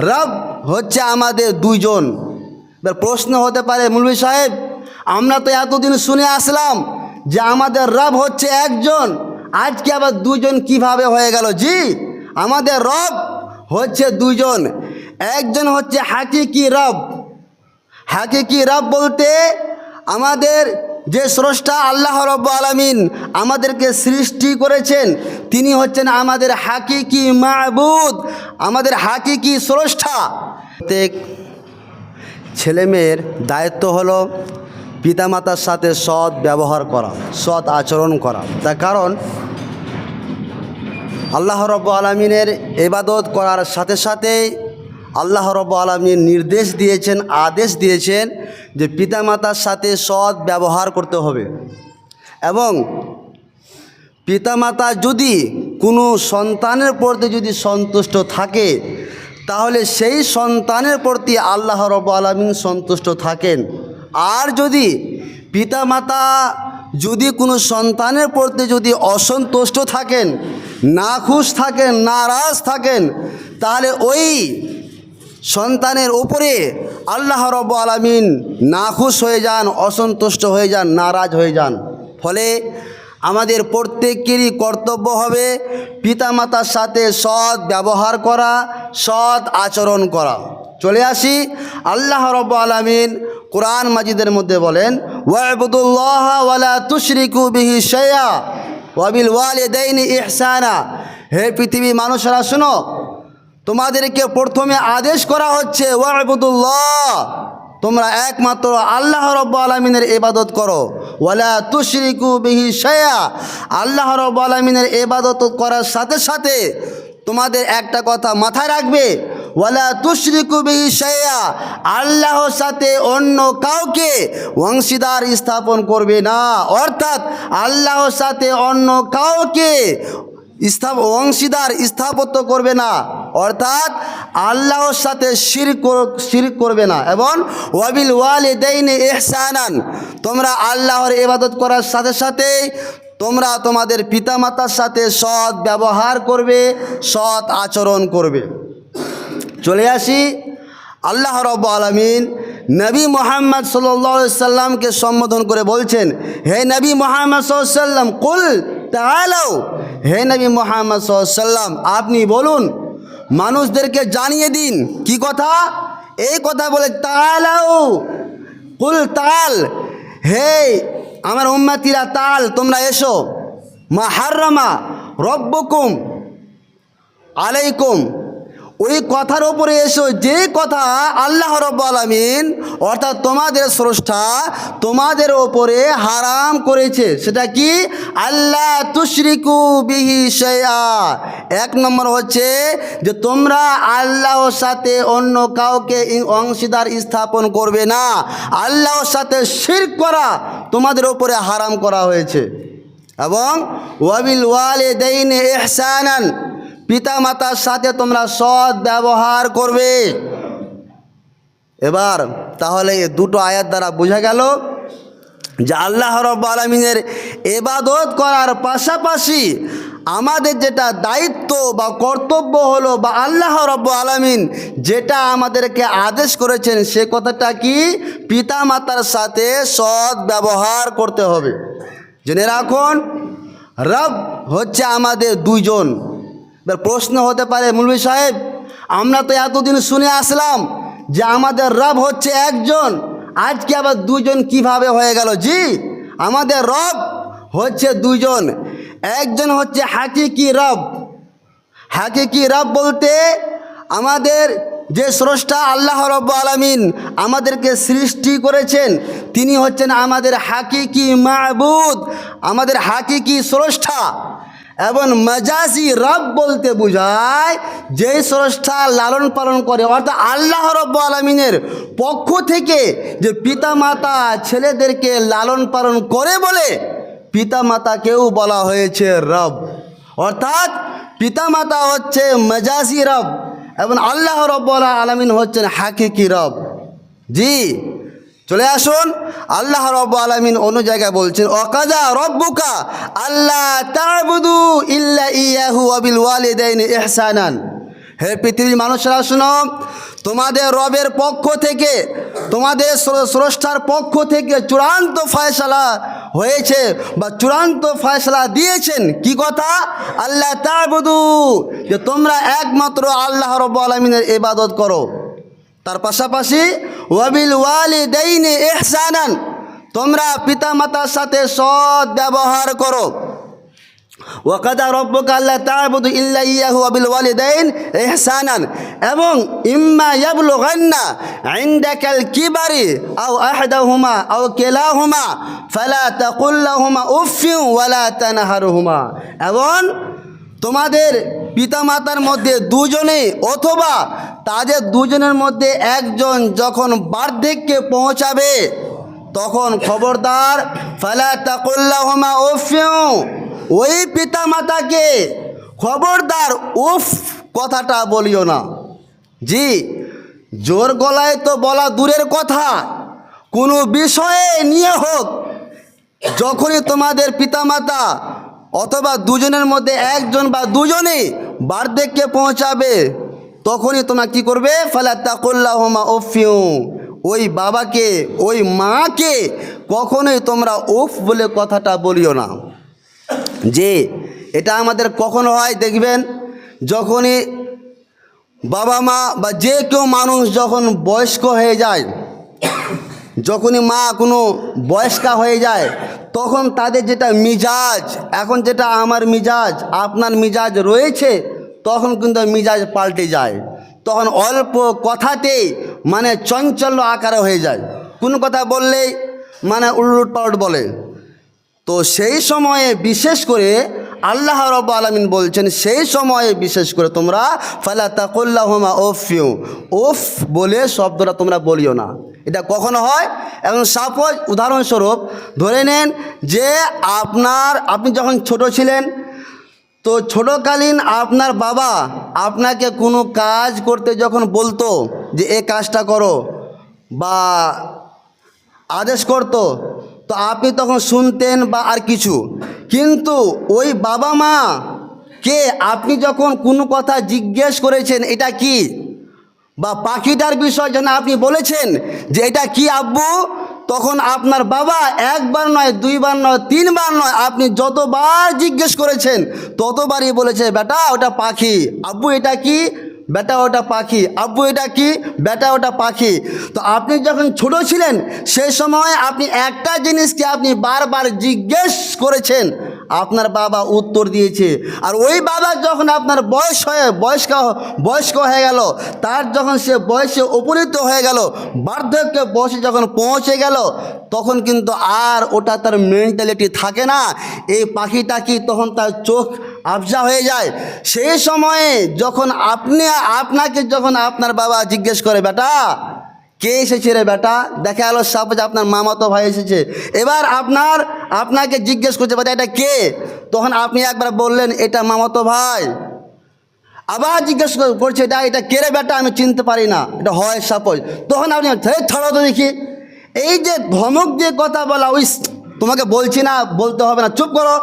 রব হচ্ছে আমাদের দুইজন। এবার প্রশ্ন হতে পারে, মৌলভী সাহেব আমরা তো এতদিন শুনে আসলাম যে আমাদের রব হচ্ছে একজন, আজকে আবার দুজন কিভাবে হয়ে গেল? জি, আমাদের রব হচ্ছে দুজন। একজন হচ্ছে হাকিকি রব। হাকিকি রব বলতে আমাদের যে স্রষ্টা আল্লাহ রাব্বুল আলামিন আমাদেরকে সৃষ্টি করেছেন, তিনি হচ্ছেন আমাদের হাকিকি মাবুদ, আমাদের হাকিকি স্রষ্টা। প্রত্যেক ছেলেমেয়ের দায়িত্ব হলো পিতামাতার সাথে সৎ ব্যবহার করা, সৎ আচরণ করা। তার কারণ আল্লাহ রাব্বুল আলামিনের ইবাদত করার সাথে সাথেই আল্লাহ রাব্বুল আলামিন নির্দেশ দিয়েছেন, আদেশ দিয়েছেন যে পিতামাতার সাথে সৎ ব্যবহার করতে হবে। এবং পিতামাতা যদি কোনো সন্তানের প্রতি যদি সন্তুষ্ট থাকে, তাহলে সেই সন্তানের প্রতি আল্লাহ রাব্বুল আলামিন সন্তুষ্ট থাকেন। আর যদি পিতামাতা যদি কোনো সন্তানের প্রতি যদি অসন্তুষ্ট থাকেন, নাখুশ থাকেন, নারাজ থাকেন, তাহলে ওই সন্তানের উপরে আল্লাহ রাব্বুল আলামিন নাখুশ হয়ে যান, অসন্তুষ্ট হয়ে যান, নারাজ হয়ে যান। ফলে আমাদের প্রত্যেকেরই কর্তব্য হবে পিতামাতার সাথে সৎ ব্যবহার করা, সৎ আচরণ করা। চলে আসি, আল্লাহ রাব্বুল আলামিন কোরআন মাজিদের মধ্যে বলেন, ওয়া'বুদুল্লাহা ওয়ালা তুশরিকু বিহি শাইআ ওয়া বিল ওয়ালিদাইনি ইহসানা। হে পৃথিবী মানুষরা শুনো, তোমাদেরকে প্রথমে আদেশ করা হচ্ছে ওয়া'বুদুল্লাহ, তোমরা একমাত্র আল্লাহ রাব্বুল আলামিনের ইবাদত করো। ওয়ালা তুশরিকু বিহি শাইআ, আল্লাহ রাব্বুল আলামিনের ইবাদত করার সাথে সাথে তোমাদের একটা কথা মাথায় রাখবে, ওয়ালা তুশরিকু বিহি শাইআ, আল্লাহর সাথে অন্য কাউকে অংশীদার স্থাপন করবে না। অর্থাৎ আল্লাহর সাথে অন্য কাউকে অংশীদার স্থাপত্য করবে না, অর্থাৎ আল্লাহর সাথে শিরক করবে না। এবং ওয়াবিল ওয়ালিদাইনি ইহসানান, তোমরা আল্লাহর ইবাদত করার সাথে সাথে তোমরা তোমাদের পিতামাতার সাথে সৎ ব্যবহার করবে, সৎ আচরণ করবে। চলে আসি, আল্লাহ রাব্বুল আলামিন নবী মুহাম্মদ সাল্লাল্লাহু আলাইহি সাল্লামকে সম্বোধন করে বলছেন, হে নবী মুহাম্মদ সাল্লাল্লাহু আলাইহি সাল্লাম, কুল তাআলাউ, হে নবী মুহাম্মদ সাল্লাল্লাহু আলাইহি সাল্লাম আপনি বলুন, মানুষদেরকে জানিয়ে দিন। কি কথা? এই কথা বলে, তাআলাউ, কুল তাআল, হে আমার উম্মতিরা তাআল, তোমরা এসো, মা হাররামা রব্বুকুম আলাইকুম, ওই কথার উপরে এসো যে কথা আল্লাহ রাব্বুল আলামিন অর্থাৎ তোমাদের স্রষ্টা তোমাদের ওপরে হারাম করেছে। সেটা কি? আল্লাহ তুশরিকু বিহি শাইআ। এক নম্বর হচ্ছে যে তোমরা আল্লাহর সাথে অন্য কাউকে অংশীদার স্থাপন করবে না, আল্লাহর সাথে শিরক করা তোমাদের ওপরে হারাম করা হয়েছে। এবং ওয়াবিল ওয়ালিদাইনি ইহসানান, পিতামাতার সাথে তোমরা সৎ ব্যবহার করবে। এবার তাহলে এই দুটো আয়াত দ্বারা বোঝা গেল যে আল্লাহ রাব্বুল আলামিনের ইবাদত করার পাশাপাশি আমাদের যেটা দায়িত্ব বা কর্তব্য হলো, বা আল্লাহ রাব্বুল আলামিন যেটা আমাদেরকে আদেশ করেছেন, সে কথাটা কি? পিতামাতার সাথে সৎ ব্যবহার করতে হবে। জেনে রাখুন, রব হচ্ছে আমাদের দুইজন। এবার প্রশ্ন হতে পারে, মৌলভী সাহেব আমরা তো এতদিন শুনে আসলাম যে আমাদের রব হচ্ছে একজন, আজকে আবার দুজন কিভাবে হয়ে গেল? জি, আমাদের রব হচ্ছে দুইজন। একজন হচ্ছে হাকিকি রব। হাকিকি রব বলতে আমাদের যে স্রষ্টা আল্লাহ রাব্বুল আলামিন আমাদেরকে সৃষ্টি করেছেন, তিনি হচ্ছেন আমাদের হাকিকি মাবুদ, আমাদের হাকিকি স্রষ্টা। এবং মাজাজি রব বলতে বোঝায় যে স্রষ্টা লালন পালন করে, অর্থাৎ আল্লাহ রাব্বুল আলামিনের পক্ষ থেকে যে পিতামাতা ছেলেদেরকে লালন পালন করে বলে পিতামাতাকেও বলা হয়েছে রব। অর্থাৎ পিতামাতা হচ্ছে মাজাজি রব এবং আল্লাহ রাব্বুল আলামিন হচ্ছেন হাকিকি রব। জি, চলে আসুন, আল্লাহ রাব্বুল আলামিন অন্য জায়গায় বলছেন, ওয়াকাযা রাব্বুকা আল্লা তা'বুদু ইল্লা ইয়াহু ওয়া বিল ওয়ালিদাইনি ইহসানান। হে পৃথিবীর মানুষরা শুনো, তোমাদের রবের পক্ষ থেকে, তোমাদের স্রষ্টার পক্ষ থেকে চূড়ান্ত ফয়সালা হয়েছে বা চূড়ান্ত ফয়সালা দিয়েছেন। কি কথা? আল্লাহ তা'বুদু, যে তোমরা একমাত্র আল্লাহ রাব্বুল আলামিনের ইবাদত করো। তার পাশাপাশি ওয়াবিল ওয়ালিদাইনি ইহসানান, তোমরা পিতামাতার সাথে সৎ ব্যবহার করো। ওয়াকাদা রব্বুকা আল্লা তা'বুদু ইল্লা ইয়াহু ওয়া বিল ওয়ালিদাইন ইহসানান, এবং ইম্মা ইয়াবলুগান্না ইনদাকাল কিবারি আও আহাদাহুমা আও কিলাহুমা ফালা তাকুল লাহুমা উফফিন ওয়ালা তানহারহুমা, এবং তোমাদের পিতামাতার মধ্যে দুজনে অথবা তাদের দুজনের মধ্যে একজন যখন বার্ধক্যে পৌঁছাবে তখন খবরদার ফালা তাকুল লাহুমা উফফিন, ওই পিতামাতাকে খবরদার উফ কথাটা বলিও না। জি, জোর গলায় তো বলা দূরের কথা, কোনো বিষয়ে নিয়ে হোক, যখনই তোমাদের পিতামাতা অথবা দুজনের মধ্যে একজন বা দুজনেই বার্ধক্যে পৌঁছাবে তখনই তোমরা কি করবে? ফালা তাকুল লাহুমা উফফিন, ওই বাবাকে ওই মাকে কখনোই তোমরা উফ বলে কথাটা বলিও না। যে এটা আমাদের কখনো হয় দেখবেন, যখনই বাবা মা বা যে কেউ মানুষ যখন বয়স্ক হয়ে যায়, যখনই মা কোনো বয়স্কা হয়ে যায় তখন তাদের যেটা মিজাজ, এখন যেটা আমার মিজাজ আপনার মিজাজ রয়েছে, তখন কিন্তু মিজাজ পাল্টে যায়। তখন অল্প কথাতেই মানে চঞ্চল আকারে হয়ে যায়, কোনো কথা বললেই মানে উলট পালট বলে। তো সেই সময়ে বিশেষ করে আল্লাহ রাব্বুল আলামিন বলছেন, সেই সময়ে বিশেষ করে তোমরা ফালা তাকুল লাহুমা উফফিন, উফ বলে শব্দটা তোমরা বলিও না। এটা কখনো হয়? এখন সাপোজ উদাহরণস্বরূপ ধরে নেন যে আপনি যখন ছোট ছিলেন, তো ছোটকালীন আপনার বাবা আপনাকে কোনো কাজ করতে যখন বলতো যে এই কাজটা করো বা আদেশ করতো, তো আপনি তখন শুনতেন বা আর কিছু, কিন্তু ওই বাবা মা কে আপনি যখন কোনো কথা জিজ্ঞেস করেছেন এটা কি, বা পাখিটার বিষয় যেন আপনি বলেছেন যে এটা কি আব্বু, তখন আপনার বাবা একবার নয়, দুইবার নয়, তিনবার নয়, আপনি যতবার জিজ্ঞেস করেছেন ততবারই বলেছে বেটা ওটা পাখি, আব্বু এটা কি, বেটা ওটা পাখি, আব্বু এটা কি, বেটা ওটা পাখি। তো আপনি যখন ছোট ছিলেন সেই সময় আপনি একটা জিনিসকে আপনি বারবার জিজ্ঞেস করেছেন, আপনার বাবা উত্তর দিয়েছে। আর ওই বাবা যখন আপনার বয়স্ক হয়ে গেল, তার যখন সে বয়সে উপনীত হয়ে গেল, বার্ধক্য বয়সে যখন পৌঁছে গেল, তখন কিন্তু আর ওটা তার মেন্টালিটি থাকে না, এই পাখিটা কি, তখন তার চোখ আবজা হয়ে যায়। সেই সময়ে যখন আপনাকে যখন আপনার বাবা জিজ্ঞেস করে বেটা কে এসেছে রে বেটা, দেখা গেল সাপোজ আপনার মামাতো ভাই এসেছে, এবার আপনাকে জিজ্ঞেস করছে বেটা এটা কে, তখন আপনি একবার বললেন এটা মামাতো ভাই, আবার জিজ্ঞেস করছে এটা কে রে বেটা, আমি চিনতে পারি না, এটা হয় সাপোজ, তখন আপনি ছাড়ো তো দেখি। এই যে ধমক দিয়ে কথা বলা, ওই তোমাকে বলছি না, বলতে হবে না, চুপ করো,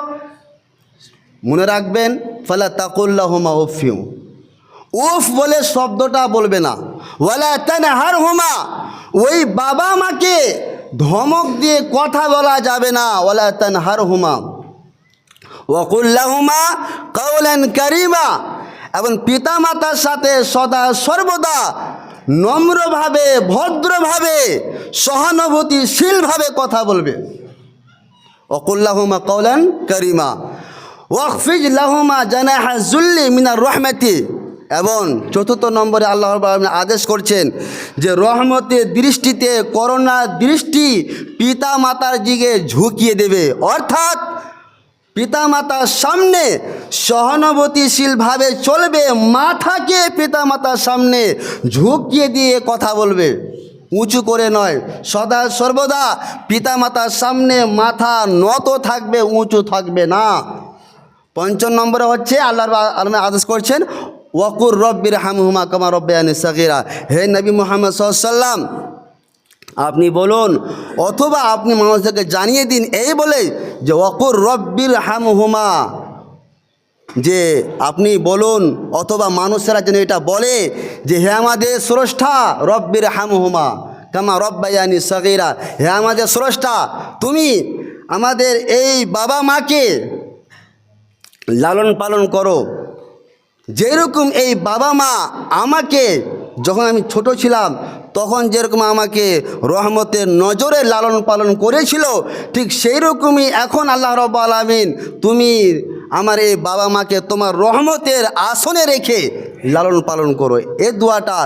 মনে রাখবেন ফালা তাকুল লাহুমা উফফিন, উফ বলে শব্দটা বলবে না। ওয়ালা তানহারহুমা, ওই বাবা মাকে ধমক দিয়ে কথা বলা যাবে না। ওয়ালা তানহারহুমা ওয়া কুল লাহুমা কাওলান কারীমা, এবং পিতামাতার সাথে সদা সর্বদা নম্রভাবে, ভদ্রভাবে, সহানুভূতিশীলভাবে কথা বলবে। ওয়া কুল লাহুমা কাওলান কারীমা ওয়াখফিজ লাহুমা জানাহা যুল্লি মিনার রহমাতি, এবং চতুর্থ নম্বরে আল্লাহ রাব্বুল আলামিন আদেশ করছেন যে রহমতের দৃষ্টিতে, করুণার দৃষ্টি পিতামাতার দিকে ঝুঁকিয়ে দেবে, অর্থাৎ পিতামাতার সামনে সহানুভূতিশীলভাবে চলবে, মাথাকে পিতামাতার সামনে ঝুঁকিয়ে দিয়ে কথা বলবে, উঁচু করে নয়, সদা সর্বদা পিতামাতার সামনে মাথা নত থাকবে, উঁচু থাকবে না। পঞ্চম নম্বরে হচ্ছে আল্লাহ রাব্বুল আদেশ করছেন ওয়াকুর রব্বির হামহুমা কামা রব্বায়ানি সাগীরা, হে নবী মুহাম্মদ সাল্লাল্লাহু আলাইহি ওয়াসাল্লাম আপনি বলুন অথবা আপনি মানুষদেরকে জানিয়ে দিন এই বলে যে ওয়াকুর রব্বির হামহুমা, যে আপনি বলুন, অথবা মানুষেরা যেন এটা বলে যে হে আমাদের স্রষ্টা রব্বির হামহুমা কামা রব্বায়ানি সগীরা, হে আমাদের স্রষ্টা তুমি আমাদের এই বাবা মাকে লালন পালন করো, যেরকম এই বাবা মা আমাকে যখন আমি ছোট ছিলাম তখন যেরকম আমাকে রহমতের নজরে লালন পালন করেছিল, ঠিক সেই রকমই এখন আল্লাহ রাব্বুল আলামিন তুমি আমার এই বাবা মাকে তোমার রহমতের আসনে রেখে লালন পালন করো। এই দোয়াটা